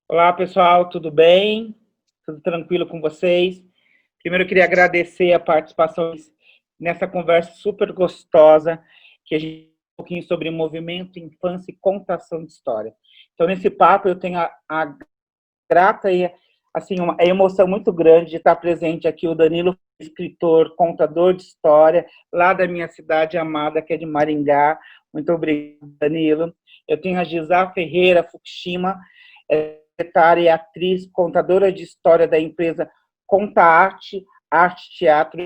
Olá, pessoal, tudo bem? Tudo tranquilo com vocês? Primeiro, eu queria agradecer a participação nessa conversa super gostosa, que a gente um pouquinho sobre movimento, infância e contação de história. Então, nesse papo, eu tenho a grata e assim, uma emoção muito grande de estar presente aqui o Danilo, escritor, contador de história, lá da minha cidade amada, que é de Maringá. Muito obrigado, Danilo. Eu tenho a Gisá Ferreira Fukushima, secretária e atriz, contadora de história da empresa Conta Arte, Arte Teatro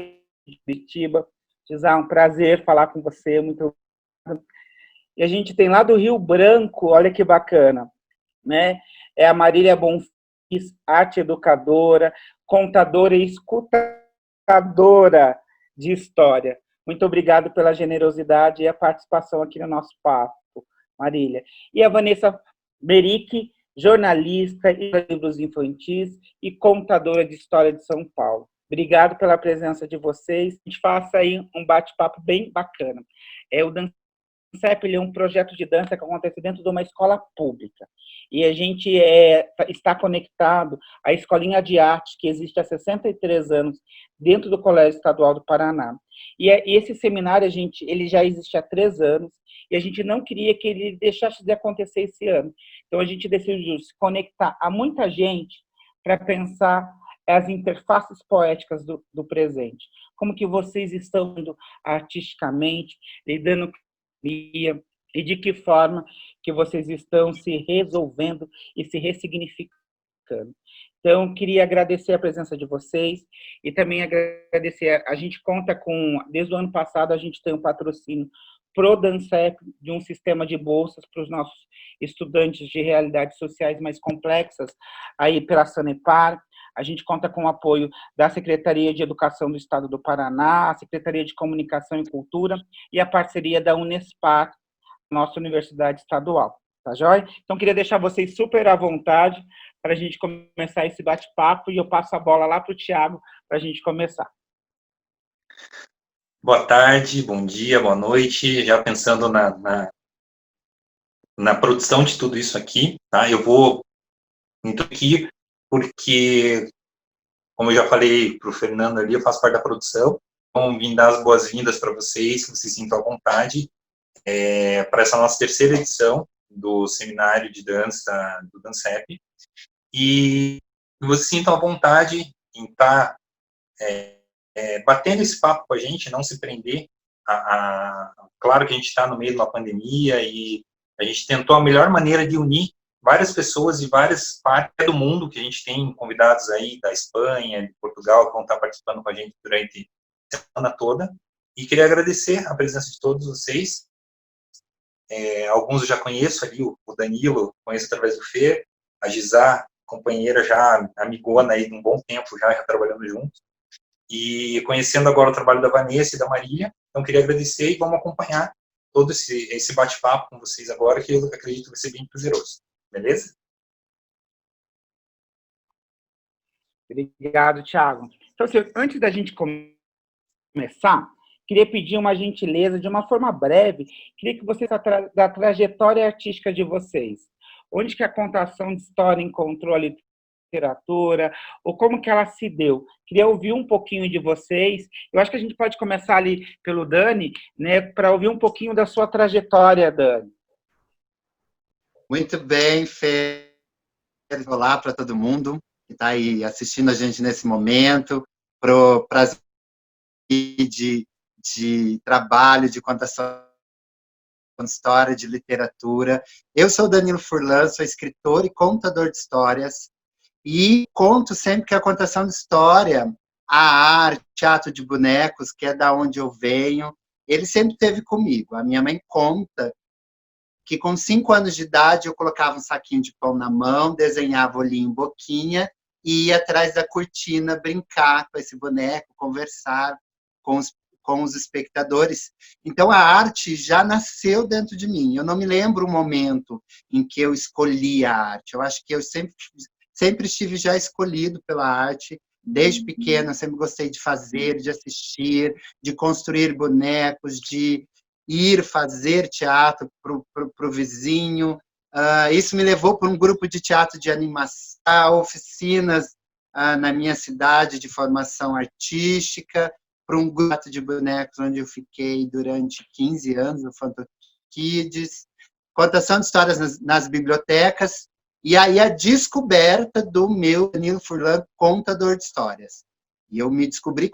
de Curitiba. Gisá, um prazer falar com você, muito obrigado. E a gente tem lá do Rio Branco, olha que bacana, né? É a Marília Bonfim, arte educadora, contadora e escutadora de história. Muito obrigado pela generosidade e a participação aqui no nosso papo, Marília. E a Vanessa Merick, jornalista e livros infantis e contadora de história de São Paulo. Obrigado pela presença de vocês. A gente faça aí um bate-papo bem bacana. O DanceP é um projeto de dança que acontece dentro de uma escola pública. E a gente está conectado à Escolinha de Arte, que existe há 63 anos, dentro do Colégio Estadual do Paraná. E esse seminário, ele já existe há 3 anos, e a gente não queria que ele deixasse de acontecer esse ano. Então, a gente decidiu se conectar a muita gente para pensar as interfaces poéticas do presente. Como que vocês estão indo artisticamente, lidando e de que forma que vocês estão se resolvendo e se ressignificando. Então, queria agradecer a presença de vocês e também agradecer, a gente conta com, desde o ano passado, a gente tem um patrocínio pro DanceP, de um sistema de bolsas para os nossos estudantes de realidades sociais mais complexas, aí pela Sanepar. A gente conta com o apoio da Secretaria de Educação do Estado do Paraná, a Secretaria de Comunicação e Cultura e a parceria da Unespar, nossa universidade estadual. Tá joia? Então, queria deixar vocês super à vontade para a gente começar esse bate-papo e eu passo a bola lá para o Thiago para a gente começar. Boa tarde, bom dia, boa noite. Já pensando na produção de tudo isso aqui, tá? Eu vou aqui porque, como eu já falei para o Fernando ali, eu faço parte da produção. Então, vim dar as boas-vindas para vocês, que vocês sintam à vontade, para essa nossa terceira edição do seminário de dança do DanceP. E vocês sintam à vontade em estar batendo esse papo com a gente, não se prender claro que a gente está no meio de uma pandemia e a gente tentou a melhor maneira de unir várias pessoas de várias partes do mundo, que a gente tem convidados aí da Espanha, de Portugal, que vão estar participando com a gente durante a semana toda, e queria agradecer a presença de todos vocês. Alguns eu já conheço ali, o Danilo, conheço através do Fer, a Gisá, companheira já, amigona aí de um bom tempo já trabalhando juntos, e conhecendo agora o trabalho da Vanessa e da Marília, então queria agradecer e vamos acompanhar todo esse bate-papo com vocês agora, que eu acredito que vai ser bem prazeroso. Beleza? Obrigado, Thiago. Então, antes da gente começar, queria pedir uma gentileza, de uma forma breve, queria que vocês, da trajetória artística de vocês, onde que a contação de história encontrou a literatura, ou como que ela se deu. Queria ouvir um pouquinho de vocês. Eu acho que a gente pode começar ali pelo Dani, né, para ouvir um pouquinho da sua trajetória, Dani. Muito bem, Fer. Olá para todo mundo que está aí assistindo a gente nesse momento, para o prazer de trabalho, de contação de história, de literatura. Eu sou Danilo Furlan, sou escritor e contador de histórias, E conto sempre que a contação de história, a arte, teatro de bonecos, que é da onde eu venho, ele sempre esteve comigo. A minha mãe conta que com 5 anos de idade eu colocava um saquinho de pão na mão, desenhava olhinho em boquinha e ia atrás da cortina brincar com esse boneco, conversar com os espectadores. Então a arte já nasceu dentro de mim. Eu não me lembro o momento em que eu escolhi a arte. Eu acho que eu sempre estive já escolhido pela arte. Desde pequena, eu sempre gostei de fazer, de assistir, de construir bonecos, de ir fazer teatro para o vizinho. Isso me levou para um grupo de teatro de animação, oficinas na minha cidade de formação artística, para um grupo de bonecos onde eu fiquei durante 15 anos, no Phantom Kids, contação de histórias nas bibliotecas, e aí a descoberta do meu Danilo Furlan, contador de histórias. E eu me descobri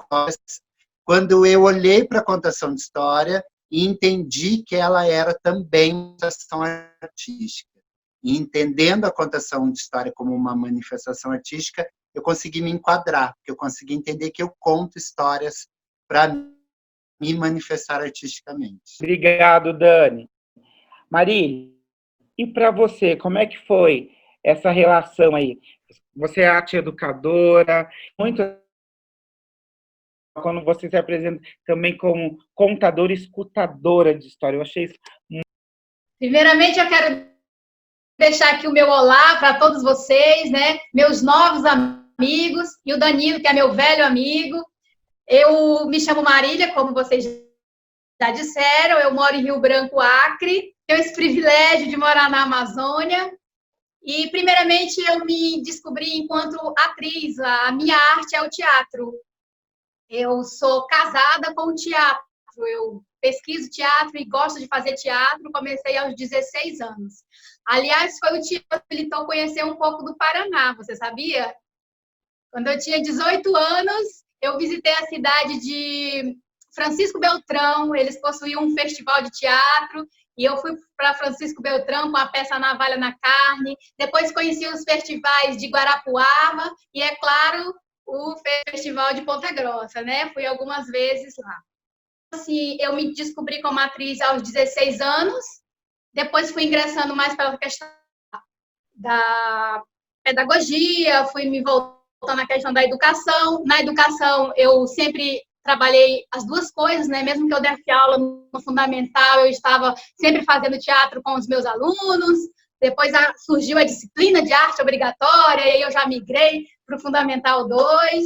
quando eu olhei para a contação de história e entendi que ela era também uma manifestação artística. E entendendo a contação de história como uma manifestação artística, eu consegui me enquadrar, porque eu consegui entender que eu conto histórias para me manifestar artisticamente. Obrigado, Dani. Marília, e para você, como é que foi essa relação aí? Você é arte educadora, muito quando você se apresenta também como contadora e escutadora de história. Eu achei isso. Primeiramente, eu quero deixar aqui o meu olá para todos vocês, né? Meus novos amigos e o Danilo, que é meu velho amigo. Eu me chamo Marília, como vocês já disseram, eu moro em Rio Branco, Acre. Tenho esse privilégio de morar na Amazônia. E, primeiramente, eu me descobri enquanto atriz. A minha arte é o teatro. Eu sou casada com o teatro. Eu pesquiso teatro e gosto de fazer teatro. Comecei aos 16 anos. Aliás, foi o teatro que me facilitou conhecer um pouco do Paraná, você sabia? Quando eu tinha 18 anos, eu visitei a cidade de Francisco Beltrão. Eles possuíam um festival de teatro. E eu fui para Francisco Beltrão com a peça Navalha na Carne. Depois conheci os festivais de Guarapuava. E, é claro, o Festival de Ponta Grossa, né? Fui algumas vezes lá. Assim, eu me descobri como atriz aos 16 anos. Depois fui ingressando mais pela questão da pedagogia, fui me voltando à questão da educação. Na educação, eu sempre trabalhei as duas coisas, né? Mesmo que eu desse aula no fundamental, eu estava sempre fazendo teatro com os meus alunos. Depois surgiu a disciplina de arte obrigatória, e aí eu já migrei para o Fundamental 2.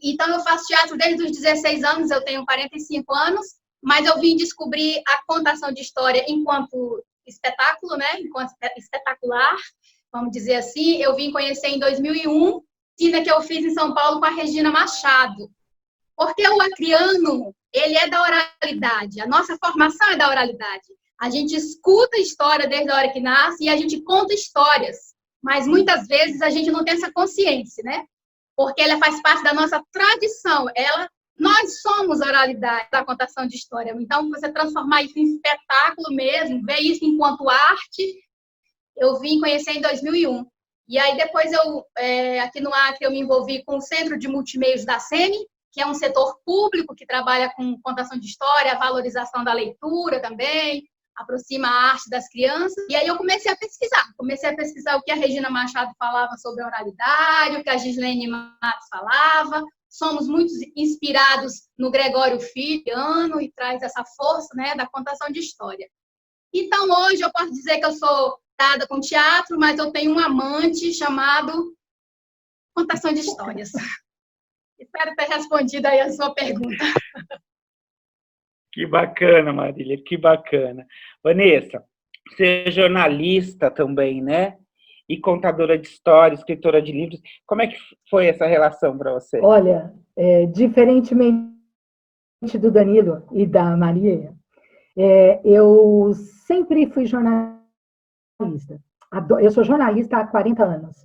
Então, eu faço teatro desde os 16 anos, eu tenho 45 anos, mas eu vim descobrir a contação de história enquanto espetáculo, né? Enquanto espetacular, vamos dizer assim. Eu vim conhecer em 2001, cena que eu fiz em São Paulo com a Regina Machado. Porque o acriano, ele é da oralidade, a nossa formação é da oralidade. A gente escuta a história desde a hora que nasce e a gente conta histórias, mas muitas vezes a gente não tem essa consciência, né? Porque ela faz parte da nossa tradição. Nós somos a oralidade da contação de história. Então, você transformar isso em espetáculo mesmo, ver isso enquanto arte, eu vim conhecer em 2001. E aí, depois, aqui no Acre, eu me envolvi com o Centro de Multimeios da SEMI, que é um setor público que trabalha com contação de história, valorização da leitura também, aproxima a arte das crianças. E aí eu comecei a pesquisar o que a Regina Machado falava sobre a oralidade, o que a Gislene Matos falava. Somos muito inspirados no Gregório Filho, e traz essa força, né, da contação de história. Então, hoje eu posso dizer que eu sou dada com teatro, mas eu tenho um amante chamado contação de histórias. Espero ter respondido aí a sua pergunta. Que bacana, Marília, que bacana. Vanessa, você é jornalista também, né? E contadora de histórias, escritora de livros. Como é que foi essa relação para você? Olha, diferentemente do Danilo e da Maria, eu sempre fui jornalista. Eu sou jornalista há 40 anos.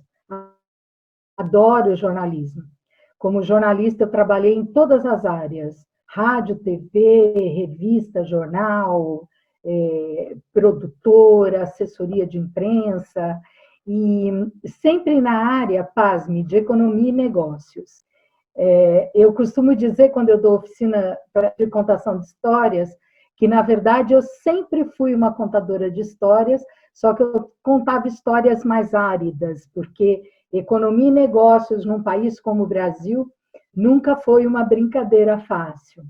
Adoro jornalismo. Como jornalista, eu trabalhei em todas as áreas. Rádio, TV, revista, jornal, produtora, assessoria de imprensa. e sempre na área, pasme, de economia e negócios. Eu costumo dizer, quando eu dou oficina de contação de histórias, que, na verdade, eu sempre fui uma contadora de histórias, só que eu contava histórias mais áridas, porque economia e negócios num país como o Brasil nunca foi uma brincadeira fácil.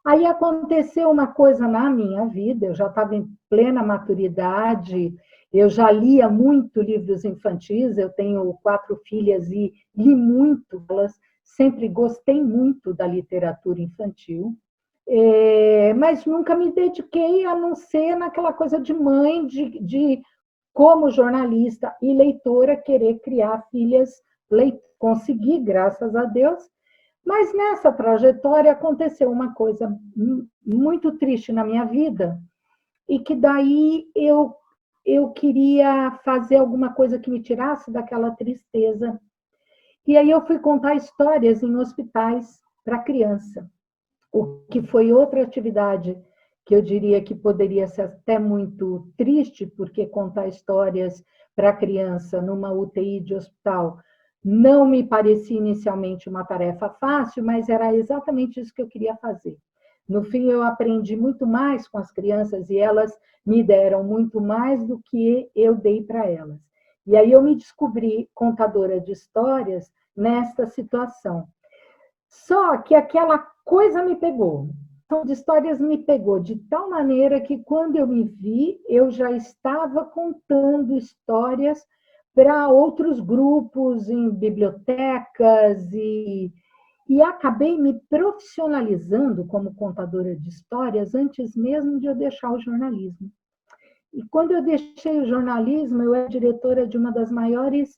Aí aconteceu uma coisa na minha vida, eu já estava em plena maturidade, eu já lia muito livros infantis, eu tenho 4 filhas e li muito elas, sempre gostei muito da literatura infantil, mas nunca me dediquei a não ser naquela coisa de mãe, de como jornalista e leitora, querer criar filhas, consegui, graças a Deus, mas nessa trajetória aconteceu uma coisa muito triste na minha vida, e que daí eu queria fazer alguma coisa que me tirasse daquela tristeza. E aí eu fui contar histórias em hospitais para criança, o que foi outra atividade que eu diria que poderia ser até muito triste, porque contar histórias para criança numa UTI de hospital não me parecia inicialmente uma tarefa fácil, mas era exatamente isso que eu queria fazer. No fim, eu aprendi muito mais com as crianças e elas me deram muito mais do que eu dei para elas. E aí eu me descobri contadora de histórias nesta situação. Só que aquela coisa me pegou. De histórias me pegou de tal maneira que, quando eu me vi, eu já estava contando histórias para outros grupos em bibliotecas e acabei me profissionalizando como contadora de histórias antes mesmo de eu deixar o jornalismo. E quando eu deixei o jornalismo, eu era diretora de uma das maiores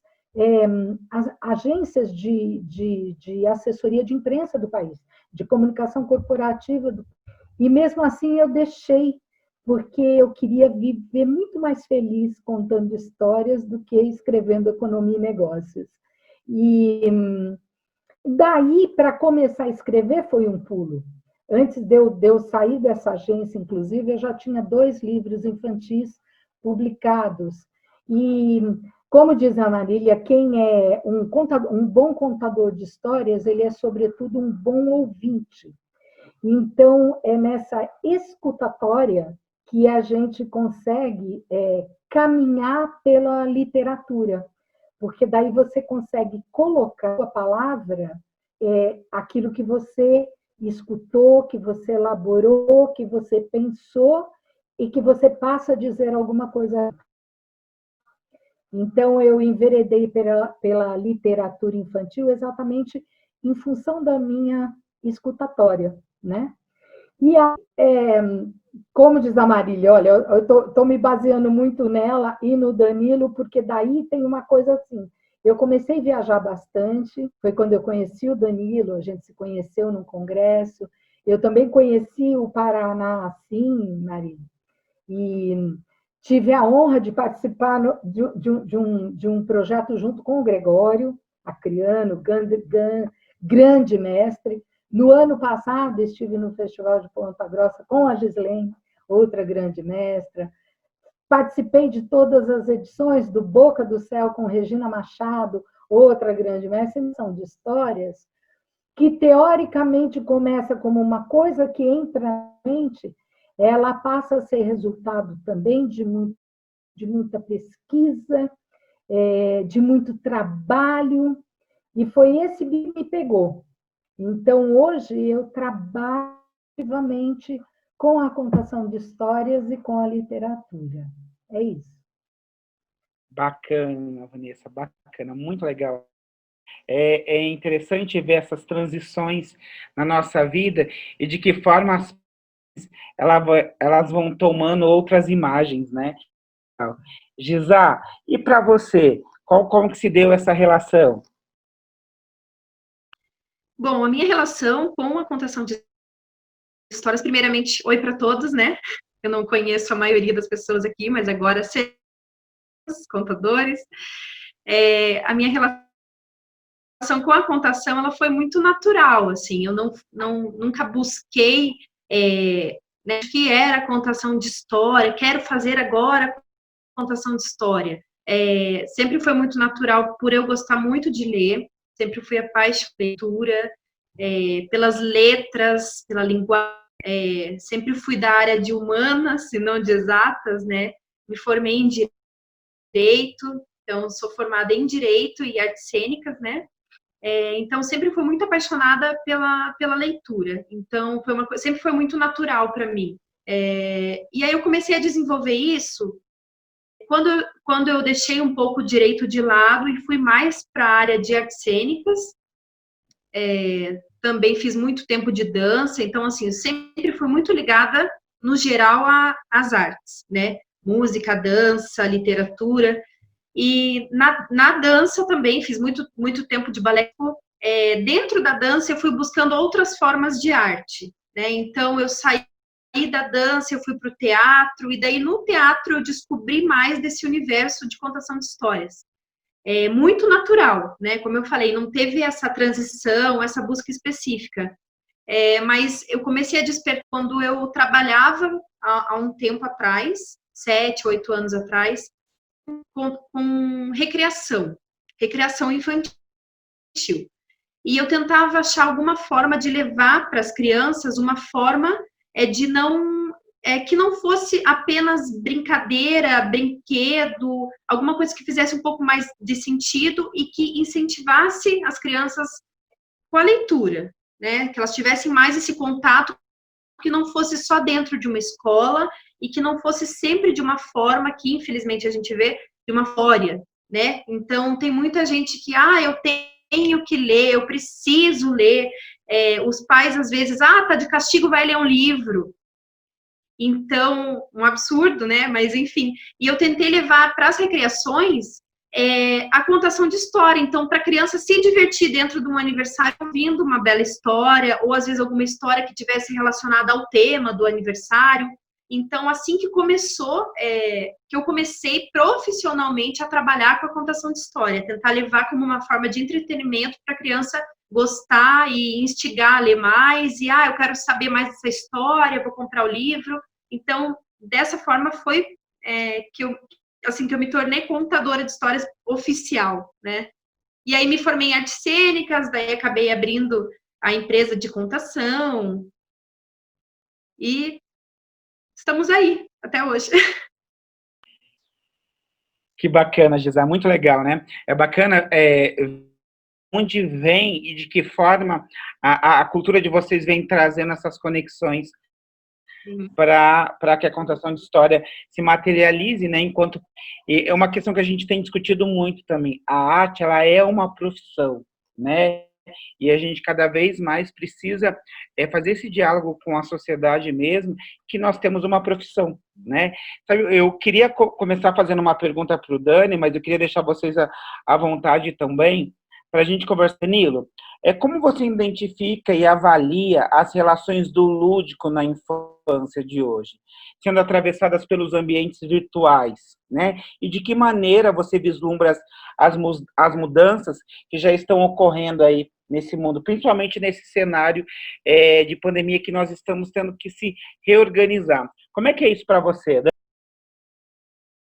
agências de assessoria de imprensa do país, de comunicação corporativa. E mesmo assim eu deixei, porque eu queria viver muito mais feliz contando histórias do que escrevendo economia e negócios. E daí, para começar a escrever, foi um pulo. Antes de eu sair dessa agência, inclusive, eu já tinha 2 livros infantis publicados. E, como diz a Marília, quem é um bom contador de histórias, ele é, sobretudo, um bom ouvinte. Então, é nessa escutatória que a gente consegue caminhar pela literatura, porque daí você consegue colocar a palavra, aquilo que você escutou, que você elaborou, que você pensou e que você passa a dizer alguma coisa. Então, eu enveredei pela literatura infantil exatamente em função da minha escutatória, né? E como diz a Marília, olha, eu estou me baseando muito nela e no Danilo, porque daí tem uma coisa assim, eu comecei a viajar bastante, foi quando eu conheci o Danilo, a gente se conheceu num congresso, eu também conheci o Paraná, assim, Marília, e tive a honra de participar de um projeto junto com o Gregório Acriano, grande mestre. No ano passado, estive no Festival de Ponta Grossa com a Gislene, outra grande mestra. Participei de todas as edições do Boca do Céu com Regina Machado, outra grande mestra. São de histórias que, teoricamente, começa como uma coisa que entra na mente, ela passa a ser resultado também de muita pesquisa, de muito trabalho, e foi esse que me pegou. Então, hoje, eu trabalho ativamente com a contação de histórias e com a literatura. É isso. Bacana, Vanessa, bacana, muito legal. É interessante ver essas transições na nossa vida e de que forma elas vão tomando outras imagens, né? Gisá, e para você, como que se deu essa relação? Bom, a minha relação com a contação de histórias, primeiramente, oi para todos, né? Eu não conheço a maioria das pessoas aqui, mas agora sei os contadores. A minha relação com a contação, ela foi muito natural, assim, eu nunca busquei né, que era contação de história, quero fazer agora contação de história. Sempre foi muito natural por eu gostar muito de ler, sempre fui apaixonada por leitura, pelas letras, pela linguagem, sempre fui da área de humanas, se não de exatas, né? Me formei em direito, então sou formada em direito e artes cênicas, né? Então sempre fui muito apaixonada pela leitura, então sempre foi muito natural para mim. E aí eu comecei a desenvolver isso quando eu deixei um pouco o direito de lado e fui mais para a área de artes cênicas. Também fiz muito tempo de dança, então, assim, eu sempre fui muito ligada, no geral, às artes, né? Música, dança, literatura. E na dança também fiz muito tempo de balé. Dentro da dança, eu fui buscando outras formas de arte, né? Então, eu saí da dança, eu fui para o teatro, e daí no teatro eu descobri mais desse universo de contação de histórias. Muito natural, né? Como eu falei, não teve essa transição, essa busca específica. Mas eu comecei a despertar quando eu trabalhava há um tempo atrás, 7, 8 anos atrás, com recreação infantil. E eu tentava achar alguma forma de levar para as crianças uma forma de que não fosse apenas brincadeira, brinquedo, alguma coisa que fizesse um pouco mais de sentido e que incentivasse as crianças com a leitura, né? Que elas tivessem mais esse contato, que não fosse só dentro de uma escola e que não fosse sempre de uma forma que, infelizmente, a gente vê de uma fória, né? Então, tem muita gente que, eu tenho que ler, eu preciso ler. Os pais, às vezes, tá de castigo, vai ler um livro. Então, um absurdo, né? Mas, enfim. E eu tentei levar para as recreações a contação de história. Então, para a criança se divertir dentro de um aniversário, ouvindo uma bela história, ou às vezes alguma história que tivesse relacionada ao tema do aniversário. Então, assim que começou, que eu comecei profissionalmente a trabalhar com a contação de história, tentar levar como uma forma de entretenimento para a criança gostar e instigar a ler mais, e eu quero saber mais dessa história, vou comprar o livro. Então, dessa forma foi que eu me tornei contadora de histórias oficial, né? E aí me formei em artes cênicas, daí acabei abrindo a empresa de contação, e estamos aí, até hoje. Que bacana, Gisela, muito legal, né? É bacana onde vem e de que forma a cultura de vocês vem trazendo essas conexões para que a contação de história se materialize, né? Enquanto é uma questão que a gente tem discutido muito também. A arte, ela é uma profissão, né? E a gente cada vez mais precisa fazer esse diálogo com a sociedade mesmo, que nós temos uma profissão, né? Eu queria começar fazendo uma pergunta para o Dani, mas eu queria deixar vocês à vontade também, para a gente conversar. Danilo, como você identifica e avalia as relações do lúdico na infância de hoje, sendo atravessadas pelos ambientes virtuais, né? E de que maneira você vislumbra as mudanças que já estão ocorrendo aí nesse mundo, principalmente nesse cenário de pandemia que nós estamos tendo que se reorganizar. Como é que é isso para você?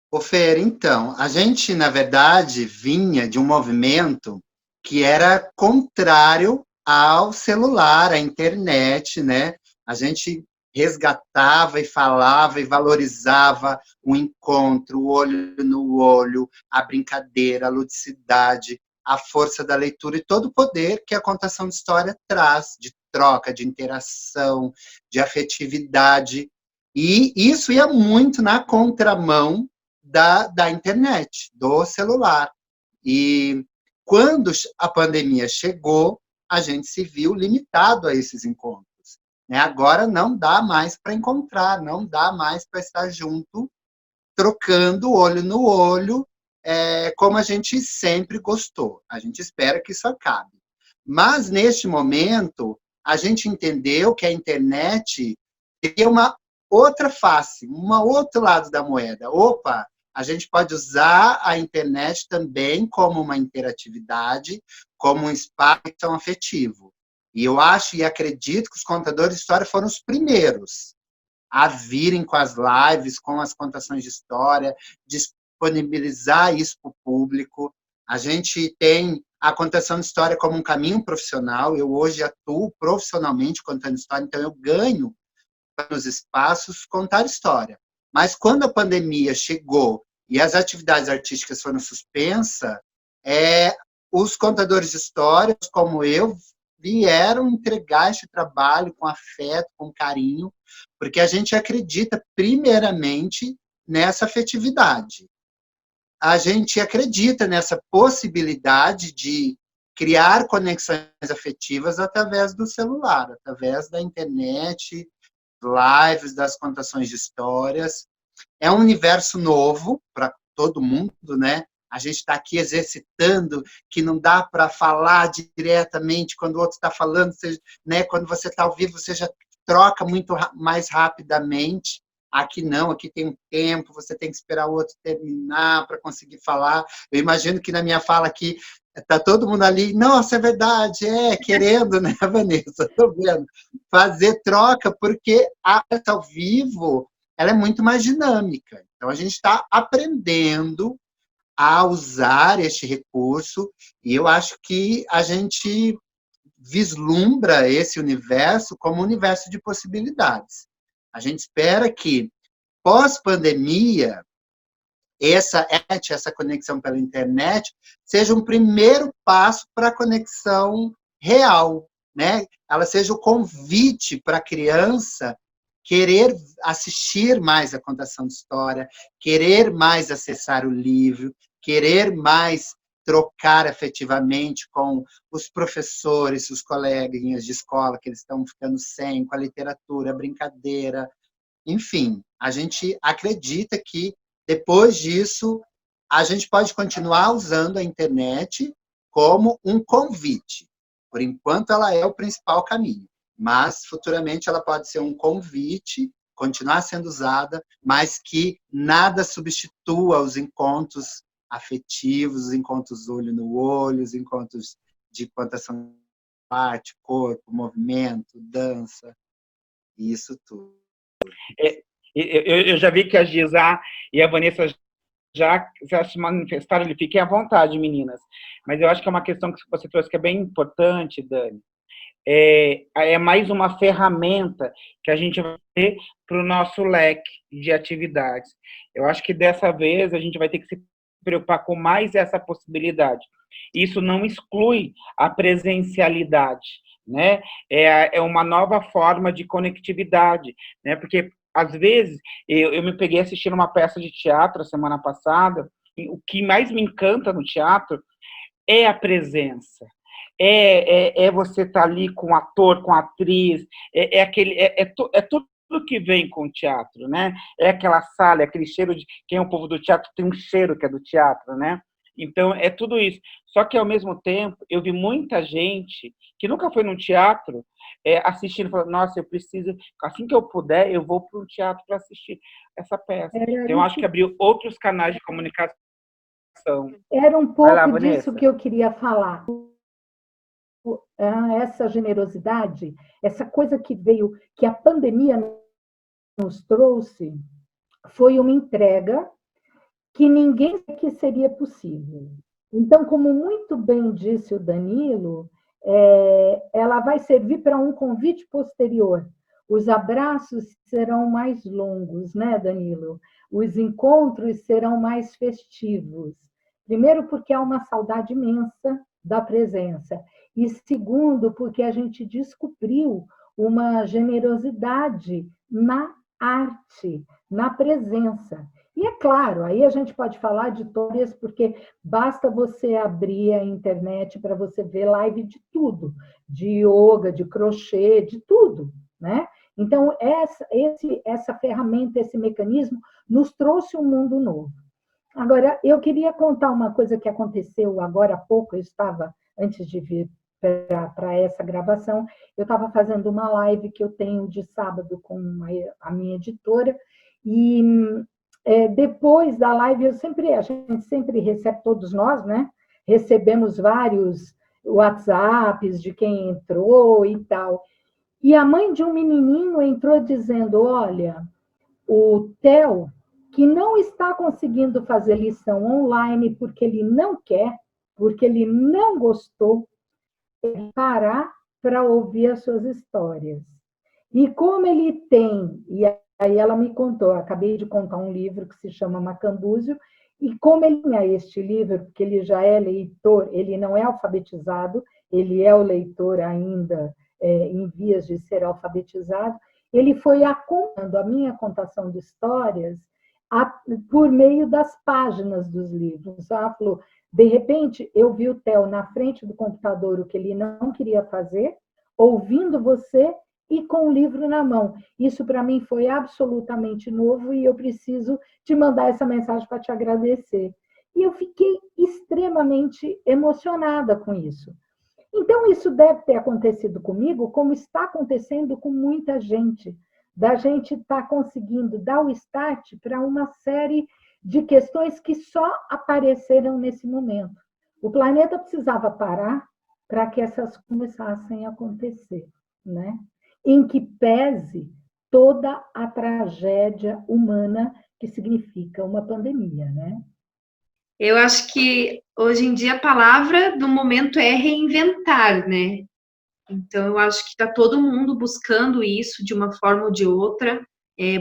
Ô Fer, então, a gente, na verdade, vinha de um movimento que era contrário ao celular, à internet, né? A gente resgatava e falava e valorizava o encontro, o olho no olho, a brincadeira, a ludicidade, a força da leitura e todo o poder que a contação de história traz, de troca, de interação, de afetividade. E isso ia muito na contramão da internet, do celular. E quando a pandemia chegou, a gente se viu limitado a esses encontros. Agora não dá mais para encontrar, não dá mais para estar junto, trocando olho no olho, como a gente sempre gostou. A gente espera que isso acabe. Mas, neste momento, a gente entendeu que a internet teria uma outra face, um outro lado da moeda. Opa, a gente pode usar a internet também como uma interatividade, como um espaço afetivo. E eu acho e acredito que os contadores de história foram os primeiros a virem com as lives, com as contações de história, disponibilizar isso para o público. A gente tem a contação de história como um caminho profissional. Eu hoje atuo profissionalmente contando história, então eu ganho nos espaços contar história. Mas quando a pandemia chegou e as atividades artísticas foram suspensas, os contadores de histórias, como eu, vieram entregar esse trabalho com afeto, com carinho, porque a gente acredita, primeiramente, nessa afetividade. A gente acredita nessa possibilidade de criar conexões afetivas através do celular, através da internet, lives, das contações de histórias. É um universo novo para todo mundo, né? A gente está aqui exercitando, que não dá para falar diretamente quando o outro está falando, né? Quando você está ao vivo, você já troca muito mais rapidamente. Aqui não, aqui tem um tempo, você tem que esperar o outro terminar para conseguir falar. Eu imagino que na minha fala aqui está todo mundo ali, nossa, é verdade, querendo, né, Vanessa? Estou vendo. Fazer troca, porque a arte ao vivo ela é muito mais dinâmica. Então, a gente está aprendendo a usar este recurso, e eu acho que a gente vislumbra esse universo como um universo de possibilidades. A gente espera que, pós-pandemia, essa conexão pela internet seja um primeiro passo para a conexão real, né? Ela seja o convite para a criança querer assistir mais a contação de história, querer mais acessar o livro, querer mais trocar afetivamente com os professores, os coleguinhas de escola que eles estão ficando sem, com a literatura, a brincadeira. Enfim, a gente acredita que, depois disso, a gente pode continuar usando a internet como um convite. Por enquanto, ela é o principal caminho, mas futuramente ela pode ser um convite, continuar sendo usada, mas que nada substitua os encontros afetivos, os encontros olho no olho, os encontros de contação de arte, corpo, movimento, dança, isso tudo. Eu já vi que a Gisá e a Vanessa já se manifestaram, fiquem à vontade, meninas. Mas eu acho que é uma questão que você trouxe que é bem importante, Dani. É mais uma ferramenta que a gente vai ter para o nosso leque de atividades. Eu acho que dessa vez a gente vai ter que se preocupar com mais essa possibilidade. Isso não exclui a presencialidade, né? É uma nova forma de conectividade, né? Porque, às vezes, eu me peguei assistindo uma peça de teatro a semana passada, e o que mais me encanta no teatro é a presença. Você estar ali com o ator, com a atriz, tudo que vem com o teatro, né? É aquela sala, é aquele cheiro de... Quem é o povo do teatro tem um cheiro que é do teatro, né? Então, é tudo isso. Só que, ao mesmo tempo, eu vi muita gente que nunca foi num teatro assistindo, falando, nossa, eu preciso, assim que eu puder, eu vou para um teatro para assistir essa peça. Então, eu acho que abriu outros canais de comunicação. Era um pouco disso que eu queria falar. Essa generosidade, essa coisa que veio, que a pandemia nos trouxe, foi uma entrega que ninguém sabia que seria possível. Então, como muito bem disse o Danilo, ela vai servir para um convite posterior. Os abraços serão mais longos, né, Danilo? Os encontros serão mais festivos. Primeiro, porque há uma saudade imensa da presença. E segundo, porque a gente descobriu uma generosidade na arte, na presença. E é claro, aí a gente pode falar de todas, porque basta você abrir a internet para você ver live de tudo, de yoga, de crochê, de tudo, né? Então, essa ferramenta, esse mecanismo, nos trouxe um mundo novo. Agora, eu queria contar uma coisa que aconteceu agora há pouco, eu estava, antes de vir para essa gravação, eu estava fazendo uma live que eu tenho de sábado com a minha editora, e depois da live, a gente sempre recebe, todos nós, né? Recebemos vários WhatsApps de quem entrou e tal. E a mãe de um menininho entrou dizendo, olha, o Theo que não está conseguindo fazer lição online porque ele não quer, porque ele não gostou, parar para ouvir as suas histórias. E como ele tem, e aí ela me contou, acabei de contar um livro que se chama Macambúzio, e como ele tinha este livro, porque ele já é leitor, ele não é alfabetizado, ele é o leitor ainda em vias de ser alfabetizado, ele foi acompanhando a minha contação de histórias por meio das páginas dos livros. Ela falou, de repente, eu vi o Theo na frente do computador, o que ele não queria fazer, ouvindo você e com o livro na mão. Isso, para mim, foi absolutamente novo e eu preciso te mandar essa mensagem para te agradecer. E eu fiquei extremamente emocionada com isso. Então, isso deve ter acontecido comigo, como está acontecendo com muita gente, da gente estar conseguindo dar o start para uma série de questões que só apareceram nesse momento. O planeta precisava parar para que essas começassem a acontecer, né? Em que pese toda a tragédia humana que significa uma pandemia, né? Eu acho que hoje em dia a palavra do momento é reinventar, né? Então eu acho que está todo mundo buscando isso de uma forma ou de outra,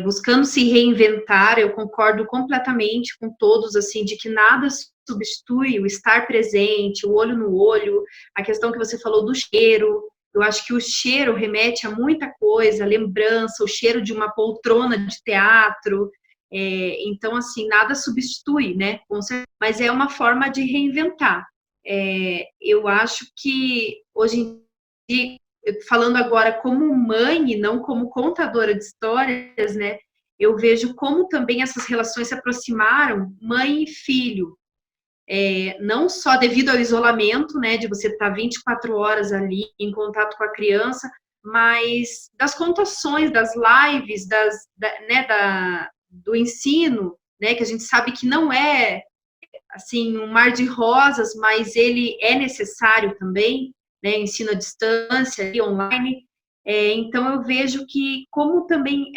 buscando se reinventar. Eu concordo completamente com todos, assim, de que nada substitui o estar presente, o olho no olho, a questão que você falou do cheiro. Eu acho que o cheiro remete a muita coisa, lembrança, o cheiro de uma poltrona de teatro. Então, assim, nada substitui, né? Mas é uma forma de reinventar. Eu acho que hoje em dia, falando agora como mãe e não como contadora de histórias, né? Eu vejo como também essas relações se aproximaram, mãe e filho. Não só devido ao isolamento, né, de você estar 24 horas ali em contato com a criança, mas das contações, das lives, do ensino, né, que a gente sabe que não é assim um mar de rosas, mas ele é necessário também, né, ensino à distância e online. Então eu vejo que como também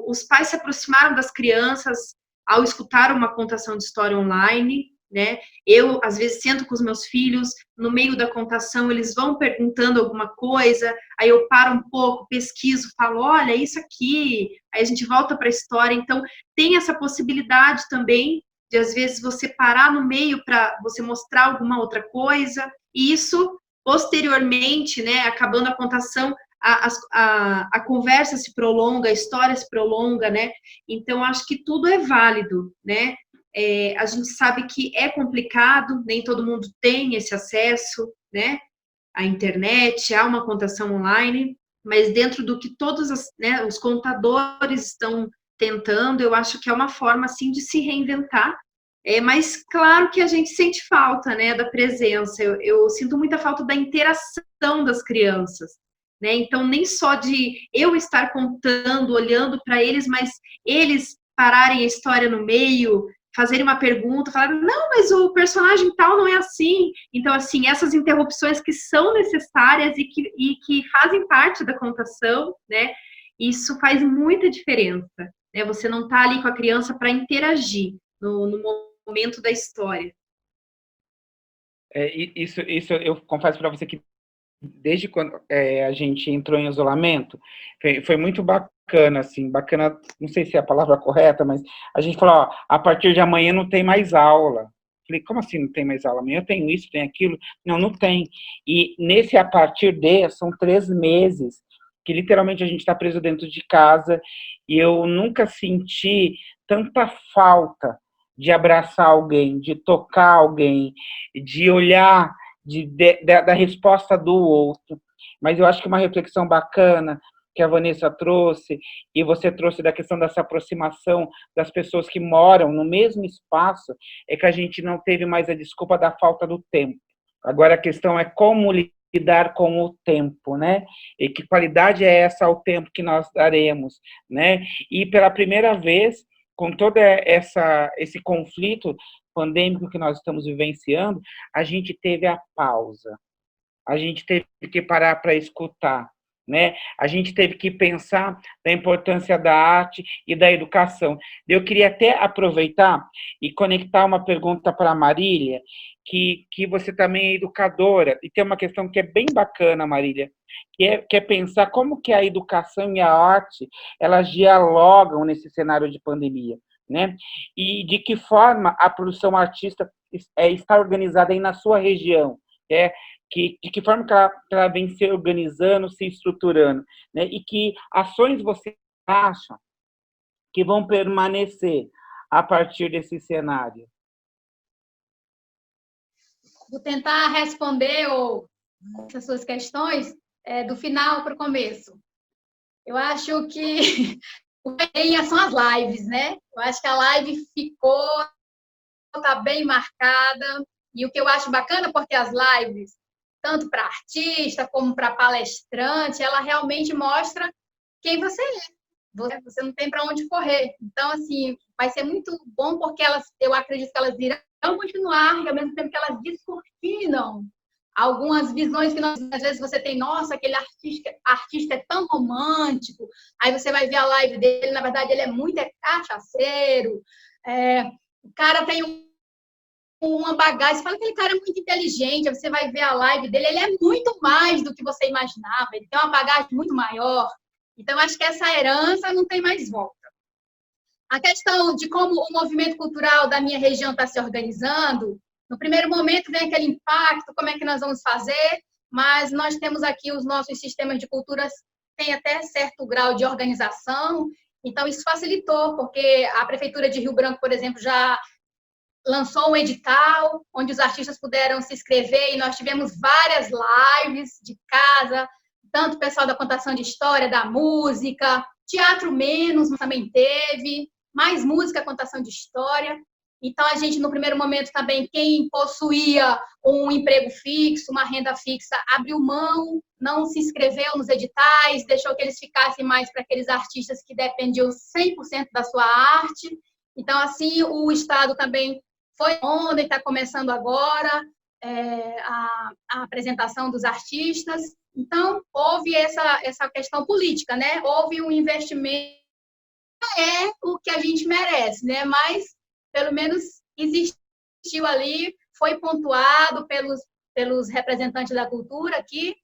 os pais se aproximaram das crianças ao escutar uma contação de história online, né? Eu, às vezes, sento com os meus filhos, no meio da contação, eles vão perguntando alguma coisa, aí eu paro um pouco, pesquiso, falo, olha, isso aqui, aí a gente volta para a história. Então, tem essa possibilidade também de, às vezes, você parar no meio para você mostrar alguma outra coisa, e isso, posteriormente, né, acabando a contação, a conversa se prolonga, a história se prolonga, né? Então, acho que tudo é válido, né? A gente sabe que é complicado, nem todo mundo tem esse acesso, né? À internet, há uma contação online, mas dentro do que todos os contadores estão tentando, eu acho que é uma forma, assim, de se reinventar. Mas, claro que a gente sente falta, né, da presença. Eu sinto muita falta da interação das crianças, né? Então, nem só de eu estar contando, olhando para eles, mas eles pararem a história no meio, fazerem uma pergunta, falar, não, mas o personagem tal não é assim. Então, assim, essas interrupções que são necessárias e que fazem parte da contação, né? Isso faz muita diferença, né? Você não está ali com a criança para interagir no momento da história. Isso eu confesso para você que desde quando a gente entrou em isolamento, foi muito bacana, assim, bacana, não sei se é a palavra correta, mas a gente falou, ó, a partir de amanhã não tem mais aula. Falei, como assim não tem mais aula? Amanhã eu tenho isso, tem aquilo. Não, não tem. E nesse a partir de, são 3 meses, que literalmente a gente está preso dentro de casa, e eu nunca senti tanta falta de abraçar alguém, de tocar alguém, de olhar da resposta do outro. Mas eu acho que uma reflexão bacana que a Vanessa trouxe, e você trouxe da questão dessa aproximação das pessoas que moram no mesmo espaço, é que a gente não teve mais a desculpa da falta do tempo. Agora a questão é como lidar com o tempo, né? E que qualidade é essa ao tempo que nós daremos, né? E pela primeira vez, com todo esse conflito pandêmico que nós estamos vivenciando, a gente teve a pausa. A gente teve que parar para escutar. né? A gente teve que pensar da importância da arte e da educação. Eu queria até aproveitar e conectar uma pergunta para a Marília, que você também é educadora, e tem uma questão que é bem bacana, Marília, que é pensar como que a educação e a arte, elas dialogam nesse cenário de pandemia, né? E de que forma a produção artística está organizada aí na sua região, né? De que forma que ela vem se organizando, se estruturando, né? E que ações você acha que vão permanecer a partir desse cenário? Vou tentar responder essas suas questões do final para o começo. Eu acho que o que tem são as lives, né? Eu acho que a live está bem marcada, e o que eu acho bacana, porque as lives, tanto para artista como para palestrante, ela realmente mostra quem você é. Você não tem para onde correr. Então, assim, vai ser muito bom, porque eu acredito que elas irão continuar, e ao mesmo tempo que elas descortinam algumas visões que às vezes você tem, nossa, aquele artista é tão romântico, aí você vai ver a live dele, na verdade ele é muito cachaceiro, o cara tem uma bagagem, você fala que aquele cara é muito inteligente, aí você vai ver a live dele, ele é muito mais do que você imaginava, ele tem uma bagagem muito maior. Então, acho que essa herança não tem mais volta. A questão de como o movimento cultural da minha região está se organizando, no primeiro momento vem aquele impacto, como é que nós vamos fazer, mas nós temos aqui os nossos sistemas de culturas, tem até certo grau de organização, então isso facilitou, porque a Prefeitura de Rio Branco, por exemplo, já lançou um edital, onde os artistas puderam se inscrever, e nós tivemos várias lives de casa, tanto o pessoal da contação de história, da música, teatro menos, também teve, mais música, contação de história. Então, a gente, no primeiro momento também, quem possuía um emprego fixo, uma renda fixa, abriu mão, não se inscreveu nos editais, deixou que eles ficassem mais para aqueles artistas que dependiam 100% da sua arte. Então, assim, o Estado também foi ontem, está começando agora a apresentação dos artistas. Então, houve essa questão política, né? Houve um investimento, é o que a gente merece, né? Mas, pelo menos, existiu ali, foi pontuado pelos representantes da cultura aqui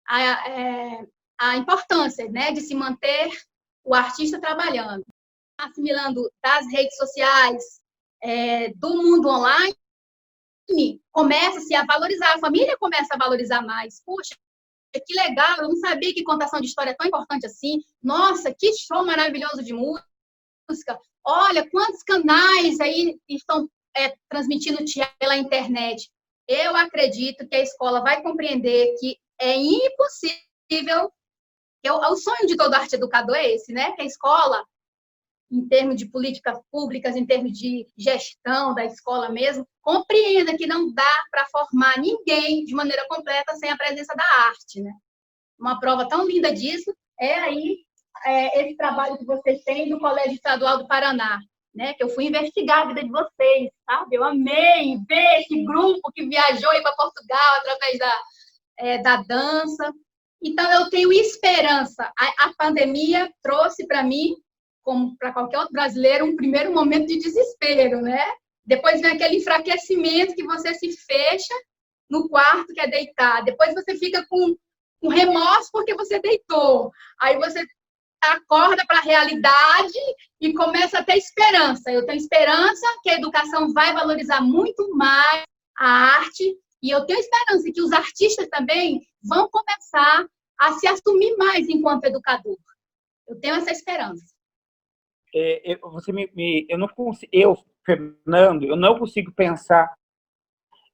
a importância, né, de se manter o artista trabalhando. Assimilando das redes sociais, do mundo online, começa-se a valorizar, a família começa a valorizar mais. Puxa, que legal, eu não sabia que contação de história é tão importante assim. Nossa, que show maravilhoso de música. Olha, quantos canais aí estão transmitindo teatro pela internet. Eu acredito que a escola vai compreender que é impossível, o sonho de todo arte educador é esse, né? Que a escola, em termos de políticas públicas, em termos de gestão da escola mesmo, compreenda que não dá para formar ninguém de maneira completa sem a presença da arte, né? Uma prova tão linda disso esse trabalho que vocês têm no Colégio Estadual do Paraná, né? Que eu fui investigar a vida de vocês, sabe? Eu amei ver esse grupo que viajou para Portugal através da dança. Então, eu tenho esperança. A pandemia trouxe para mim, como para qualquer outro brasileiro, um primeiro momento de desespero, né? Depois vem aquele enfraquecimento que você se fecha no quarto, que é deitar. Depois você fica com remorso porque você deitou. Aí você acorda para a realidade e começa a ter esperança. Eu tenho esperança que a educação vai valorizar muito mais a arte, e eu tenho esperança que os artistas também vão começar a se assumir mais enquanto educador. Eu tenho essa esperança. Fernando, eu não consigo pensar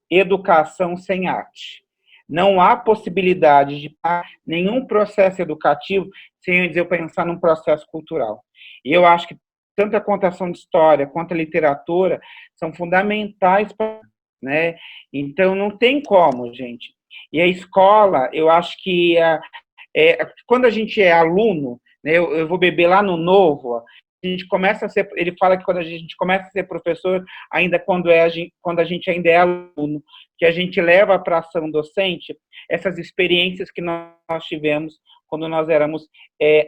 educação sem arte. Não há possibilidade de nenhum processo educativo sem eu pensar num processo cultural. E eu acho que tanto a contação de história quanto a literatura são fundamentais, né? Então, não tem como, gente. E a escola, eu acho que quando a gente é aluno, né, eu vou beber lá no Novo, a gente começa a ser, ele fala que quando a gente começa a ser professor, ainda quando a gente ainda é aluno, que a gente leva para a ação docente essas experiências que nós tivemos quando nós éramos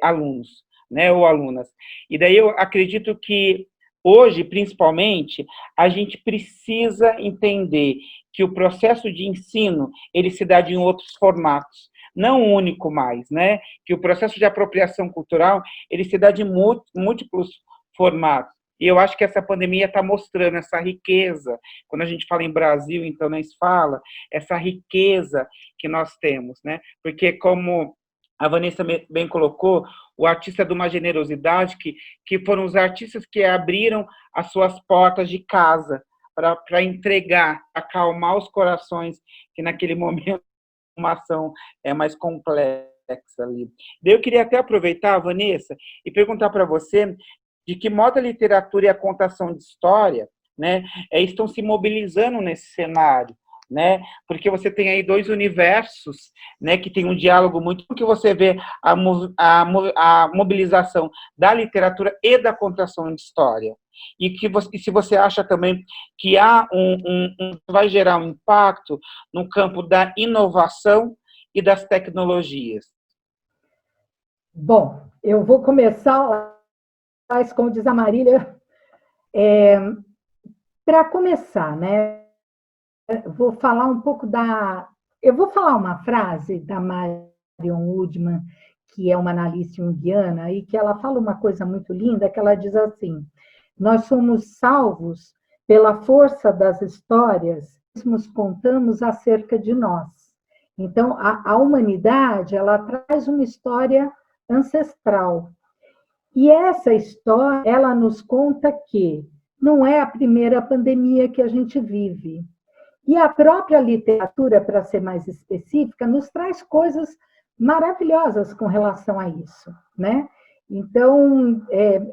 alunos, né, ou alunas. E daí eu acredito que hoje, principalmente, a gente precisa entender que o processo de ensino, ele se dá em outros formatos, não único mais, né? Que o processo de apropriação cultural, ele se dá de múltiplos formatos. E eu acho que essa pandemia está mostrando essa riqueza. Quando a gente fala em Brasil, então, nós fala essa riqueza que nós temos, né? Porque, como a Vanessa bem colocou, o artista é de uma generosidade que foram os artistas que abriram as suas portas de casa para entregar, acalmar os corações, que naquele momento uma ação mais complexa ali. Daí eu queria até aproveitar, Vanessa, e perguntar para você de que modo a literatura e a contação de história, né, estão se mobilizando nesse cenário, né? Porque você tem aí dois universos, né, que tem um diálogo muito, que você vê a mobilização da literatura e da contação de história. E se você acha também que vai gerar um impacto no campo da inovação e das tecnologias. Bom, eu vou começar, como diz a Marília, para começar, né? Vou falar um pouco eu vou falar uma frase da Marion Woodman, que é uma analista junguiana, e que ela fala uma coisa muito linda, que ela diz assim: nós somos salvos pela força das histórias que nos contamos acerca de nós. Então, a humanidade, ela traz uma história ancestral. E essa história, ela nos conta que não é a primeira pandemia que a gente vive. E a própria literatura, para ser mais específica, nos traz coisas maravilhosas com relação a isso, né? Então,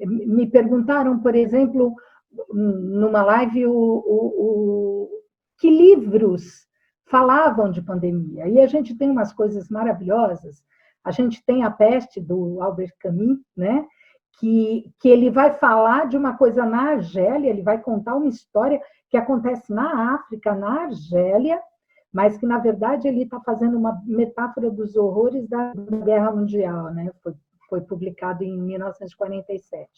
me perguntaram, por exemplo, numa live, que livros falavam de pandemia. E a gente tem umas coisas maravilhosas. A gente tem A Peste, do Albert Camus, né? Que ele vai falar de uma coisa na Argélia, ele vai contar uma história que acontece na África, na Argélia, mas que, na verdade, ele está fazendo uma metáfora dos horrores da Guerra Mundial, né? Foi publicado em 1947.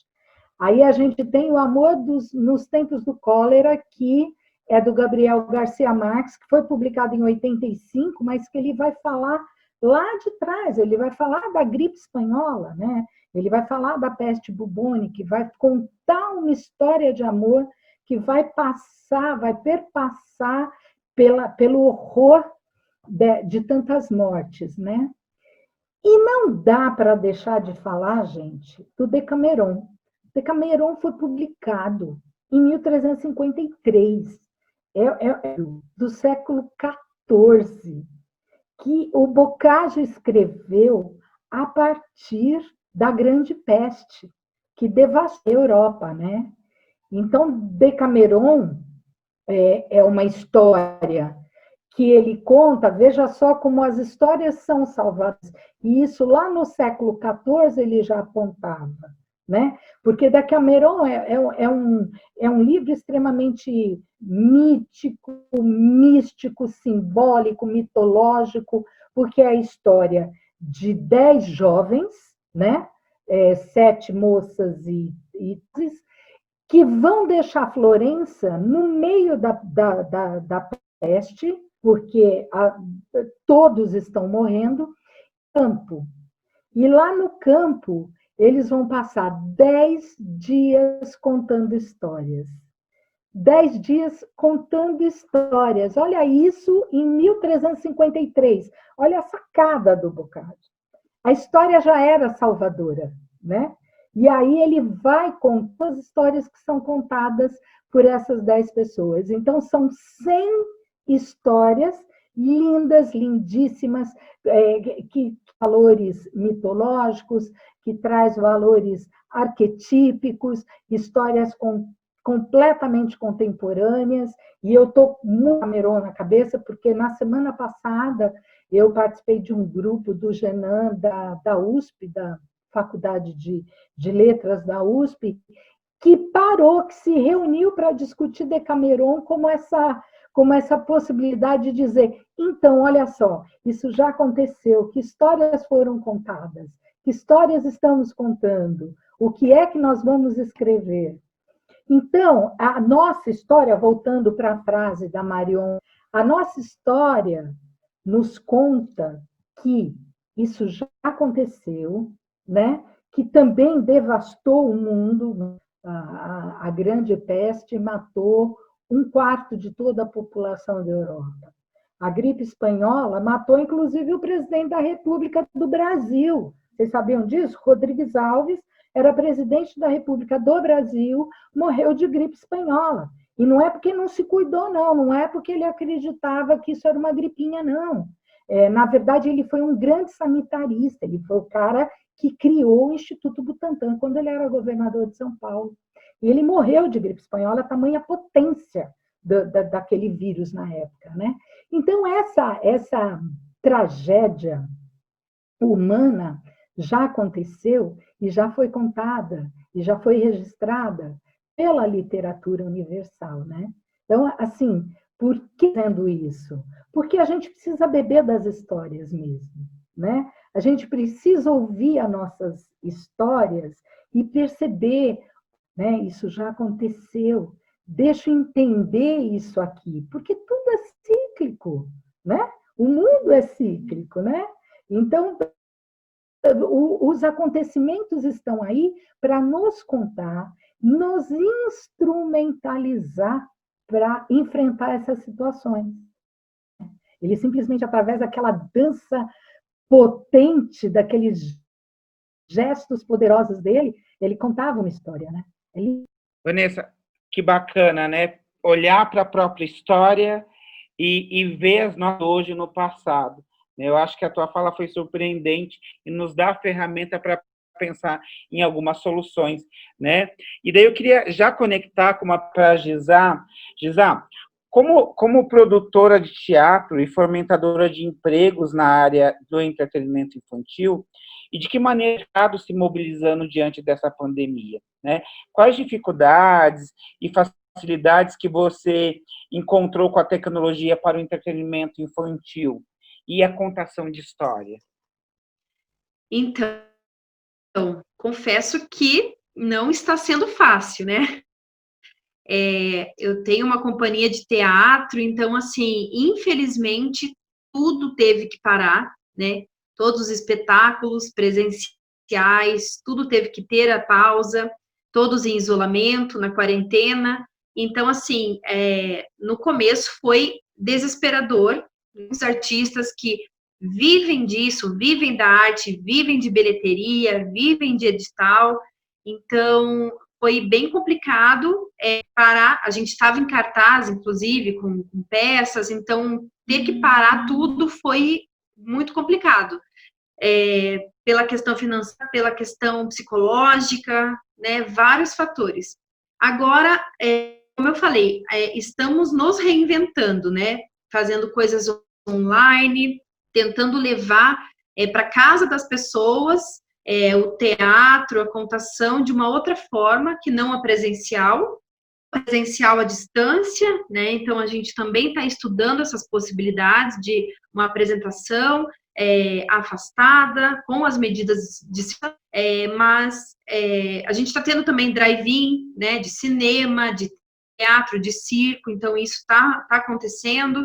Aí a gente tem O Amor nos Tempos do Cólera, que é do Gabriel Garcia Marques, que foi publicado em 85, mas que ele vai falar lá de trás, ele vai falar da gripe espanhola, né? Ele vai falar da peste bubônica, vai contar uma história de amor que vai perpassar pelo horror de tantas mortes, né? E não dá para deixar de falar, gente, do Decameron. Decameron foi publicado em 1353, do século XIV, que o Boccaccio escreveu a partir da Grande Peste, que devastou a Europa, né? Então, Decameron é uma história que ele conta, veja só como as histórias são salvadas, e isso lá no século XIV ele já apontava, né? Porque Decameron é um livro extremamente mítico, místico, simbólico, mitológico, porque é a história de 10 jovens, né? 7 moças e que vão deixar Florença no meio da peste, porque todos estão morrendo, campo. E lá no campo, eles vão passar 10 dias contando histórias. 10 dias contando histórias. Olha isso em 1353. Olha a sacada do Boccaccio. A história já era salvadora, né? E aí ele vai com as histórias que são contadas por essas 10 pessoas. Então, são 100 histórias lindas, lindíssimas, que valores mitológicos, que traz valores arquetípicos, histórias completamente contemporâneas. E eu estou muito Decameron na cabeça, porque na semana passada eu participei de um grupo do Genan, da USP, da Faculdade de Letras da USP, que se reuniu para discutir Decameron como como essa possibilidade de dizer, então, olha só, isso já aconteceu, que histórias foram contadas, que histórias estamos contando, o que é que nós vamos escrever. Então, a nossa história, voltando para a frase da Marion, a nossa história nos conta que isso já aconteceu, né? Que também devastou o mundo, a grande peste matou 1/4 de toda a população da Europa. A gripe espanhola matou, inclusive, o presidente da República do Brasil. Vocês sabiam disso? Rodrigues Alves era presidente da República do Brasil, morreu de gripe espanhola. E não é porque não se cuidou, não é porque ele acreditava que isso era uma gripinha, não. Na verdade, ele foi um grande sanitarista, ele foi o cara que criou o Instituto Butantan quando ele era governador de São Paulo. E ele morreu de gripe espanhola, tamanha potência daquele vírus na época, né? Então, essa tragédia humana já aconteceu e já foi contada, e já foi registrada pela literatura universal, né? Então, assim, por que dizendo isso? Porque a gente precisa beber das histórias mesmo, né? A gente precisa ouvir as nossas histórias e perceber, né? Isso já aconteceu. Deixa eu entender isso aqui, porque tudo é cíclico, né? O mundo é cíclico, né? Então, os acontecimentos estão aí para nos contar, nos instrumentalizar para enfrentar essas situações. Ele simplesmente, através daquela dança potente, daqueles gestos poderosos dele, ele contava uma história, né? Vanessa, que bacana, né? Olhar para a própria história e ver as nossas hoje no passado. Eu acho que a tua fala foi surpreendente e nos dá a ferramenta para pensar em algumas soluções, né? E daí eu queria já conectar para a Gisá. Gisá, como produtora de teatro e fomentadora de empregos na área do entretenimento infantil, e de que maneira está se mobilizando diante dessa pandemia, né? Quais dificuldades e facilidades que você encontrou com a tecnologia para o entretenimento infantil e a contação de história? Então, confesso que não está sendo fácil, né? Eu tenho uma companhia de teatro, então, assim, infelizmente, tudo teve que parar, né? Todos os espetáculos presenciais, tudo teve que ter a pausa, todos em isolamento, na quarentena. Então, assim, no começo foi desesperador. Os artistas que vivem disso, vivem da arte, vivem de bilheteria, vivem de edital. Então, foi bem complicado parar. A gente estava em cartaz, inclusive, com peças, então ter que parar tudo foi muito complicado. Pela questão financeira, pela questão psicológica, né, vários fatores. Agora, como eu falei, estamos nos reinventando, né, fazendo coisas online, tentando levar para casa das pessoas o teatro, a contação de uma outra forma, que não a presencial à distância, né? Então, a gente também está estudando essas possibilidades de uma apresentação afastada, com as medidas de segurança, mas a gente está tendo também drive-in, né, de cinema, de teatro, de circo, então isso está acontecendo.